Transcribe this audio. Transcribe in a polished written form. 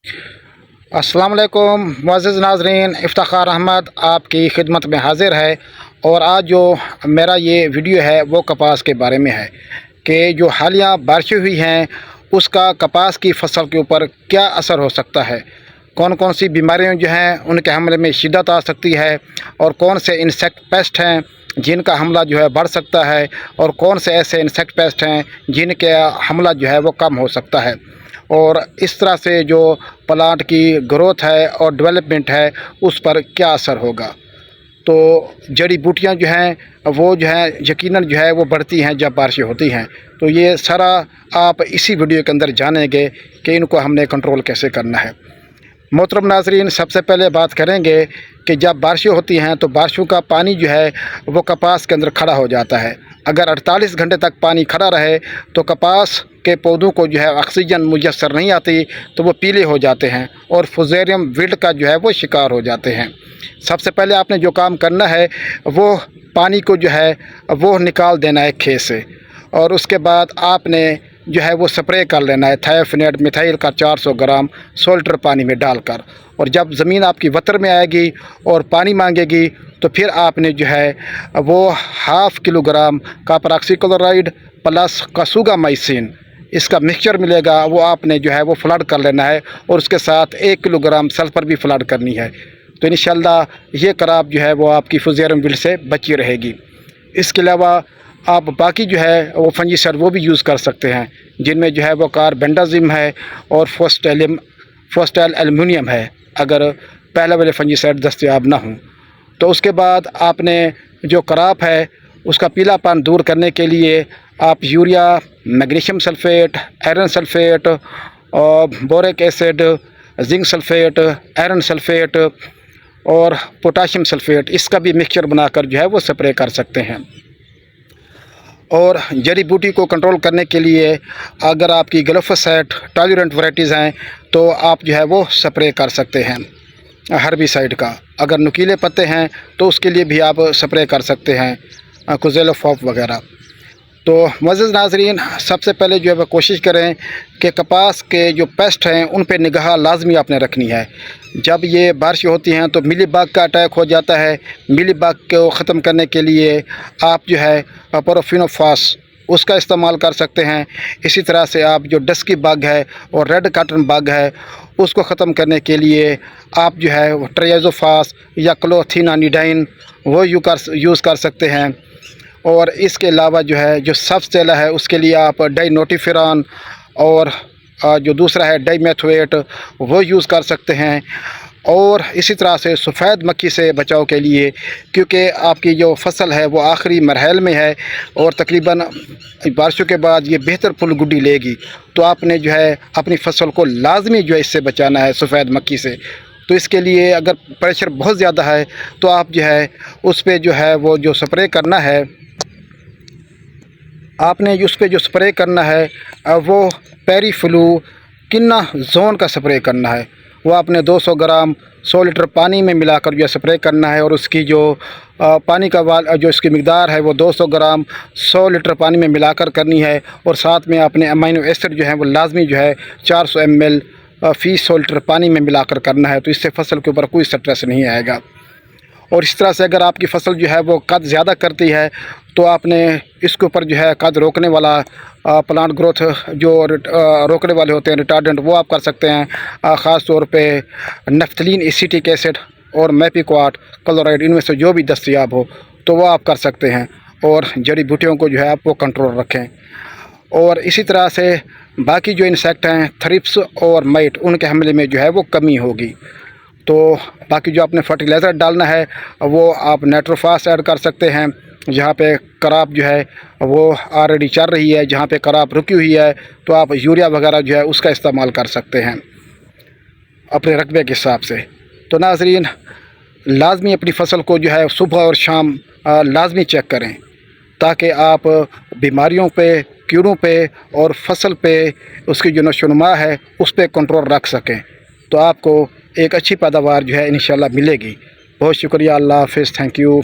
अस्सलाम वालेकुम मुअज़्ज़िज़ नाज़रीन, इफ्तिख़ार अहमद आपकी खिदमत में हाज़िर है। और आज जो मेरा ये वीडियो है वो कपास के बारे में है कि जो हालिया बारिशें हुई हैं उसका कपास की फसल के ऊपर क्या असर हो सकता है, कौन कौन सी बीमारियां जो हैं उनके हमले में शिद्दत आ सकती है, और कौन से इंसेक्ट पेस्ट हैं जिनका हमला जो है बढ़ सकता है, और कौन से ऐसे इंसेक्ट पेस्ट हैं जिनके हमला जो है वो कम हो सकता है, और इस तरह से जो प्लांट की ग्रोथ है और डेवलपमेंट है उस पर क्या असर होगा। तो जड़ी बूटियाँ जो हैं वो जो है यकीनन जो है वो बढ़ती हैं जब बारिशें होती हैं। तो ये सारा आप इसी वीडियो के अंदर जानेंगे कि इनको हमने कंट्रोल कैसे करना है। मोहतरम नाज़रीन, सबसे पहले बात करेंगे कि जब बारिशें होती हैं तो बारिशों का पानी जो है वो कपास के अंदर खड़ा हो जाता है। अगर 48 घंटे तक पानी खड़ा रहे तो कपास के पौधों को जो है ऑक्सीजन मुयस्सर नहीं आती, तो वो पीले हो जाते हैं और फुजेरियम विल्ट का जो है वो शिकार हो जाते हैं। सबसे पहले आपने जो काम करना है वो पानी को जो है वो निकाल देना है खेत से, और उसके बाद आपने जो है वो स्प्रे कर लेना है थायोफिनेट मिथाइल का 400 ग्राम 100 लीटर पानी में डालकर। और जब ज़मीन आपकी वतर में आएगी और पानी मांगेगी तो फिर आपने जो है वो 1/2 किलोग्राम कॉपर ऑक्सीक्लोराइड प्लस कसूगामाइसिन इसका मिक्सचर मिलेगा, वो आपने जो है वो फ्लड कर लेना है, और उसके साथ 1 किलोग्राम सल्फ़र भी फ्लड करनी है। तो इंशाल्लाह ये क्रॉप जो है वो आपकी फुजेरियम विल्ट से बची रहेगी। इसके अलावा आप बाकी जो है वो फंजीसाइड वो भी यूज़ कर सकते हैं, जिनमें जो है वो कार्बेंडाजिम है और फोस्टाइल एल्युमिनियम है, अगर पहले वाले फंजीसाइड दस्तयाब ना हों। तो उसके बाद आपने जो क्रॉप है उसका पीलापन दूर करने के लिए आप urea, magnesium sulphate, iron sulphate और boric acid, zinc sulphate, iron sulphate और पोटाशियम सल्फ़ेट इसका भी मिक्सचर बनाकर जो है वो स्प्रे कर सकते हैं। और जड़ी बूटी को कंट्रोल करने के लिए अगर आपकी ग्लिफोसेट टॉलरेंट वैराइटीज़ हैं तो आप जो है वो स्प्रे कर सकते हैं हर्बिसाइड का। अगर नुकीले पत्ते हैं तो उसके लिए भी आप स्प्रे कर सकते हैं कुजेलोफॉप वगैरह। तो मुअज़्ज़िज़ नाज़रीन, सबसे पहले जो है वह कोशिश करें कि कपास के जो पेस्ट हैं उन पे निगाह लाजमी आपने रखनी है। जब ये बारिश होती हैं तो मिलीबग का अटैक हो जाता है। मिलीबग को ख़त्म करने के लिए आप जो है प्रोफिनोफास उसका इस्तेमाल कर सकते हैं। इसी तरह से आप जो डस्की बग है और रेड कॉटन बग है उसको ख़त्म करने के लिए आप जो है ट्राइज़ोफास या क्लोथिनानिडाइन वो यूज़ कर सकते हैं। और इसके अलावा जो है जो सब्सटेला है उसके लिए आप डाइनोटिफिरान और जो दूसरा है डाइमेथोएट वो यूज़ कर सकते हैं। और इसी तरह से सफ़ेद मक्खी से बचाव के लिए, क्योंकि आपकी जो फसल है वो आखिरी मरहल में है और तकरीबन बारिशों के बाद ये बेहतर फूल गुड्डी लेगी, तो आपने जो है अपनी फसल को लाजमी जो है इससे बचाना है सफ़ेद मक्खी से। तो इसके लिए अगर प्रेशर बहुत ज़्यादा है तो आप जो है उस पर जो है वो जो स्प्रे करना है, आपने उस पर जो स्प्रे करना है वो पेरीफ्लू किन्ना जोन का स्प्रे करना है। वो आपने 200 ग्राम 100 लीटर पानी में मिलाकर जो स्प्रे करना है, और उसकी जो पानी का जो इसकी मिकदार है वो 200 ग्राम 100 लीटर पानी में मिलाकर करनी है। और साथ में आपने अमीनो एसिड जो है वो लाजमी जो है 400 ml फ़ी 100 लीटर पानी में मिलाकर करना है। तो इससे फसल के ऊपर कोई स्ट्रेस नहीं आएगा। और इस तरह से अगर आपकी फसल जो है वो कद ज़्यादा करती है तो आपने इसके ऊपर जो है कद रोकने वाला प्लांट ग्रोथ जो रोकने वाले होते हैं रिटार्डेंट वो आप कर सकते हैं। ख़ास तौर पे नफ्थलीन एसिटिक एसिड और मैपिक्वाट क्लोराइड इनमें से जो भी दस्तयाब हो तो वो आप कर सकते हैं। और जड़ी बूटियों को जो है आप वो कंट्रोल रखें। और इसी तरह से बाकी जो इंसेक्ट हैं थ्रिप्स और माइट उनके हमले में जो है वो कमी होगी। तो बाकी जो आपने फर्टिलाइज़र डालना है वो आप नाइट्रोफास ऐड कर सकते हैं। जहाँ पे क्रॉप जो है वो ऑलरेडी चल रही है, जहाँ पे क्रॉप रुकी हुई है तो आप यूरिया वगैरह जो है उसका इस्तेमाल कर सकते हैं अपने रकबे के हिसाब से। तो नाज़रीन, लाजमी अपनी फसल को जो है सुबह और शाम लाजमी चेक करें ताकि आप बीमारियों पे, कीड़ों पे और फसल पे उसकी जो नशोनुमा है उस पर कंट्रोल रख सकें। तो आपको एक अच्छी पैदावार जो है इंशाल्लाह मिलेगी। बहुत शुक्रिया। अल्लाह हाफ़िज़। Thank you.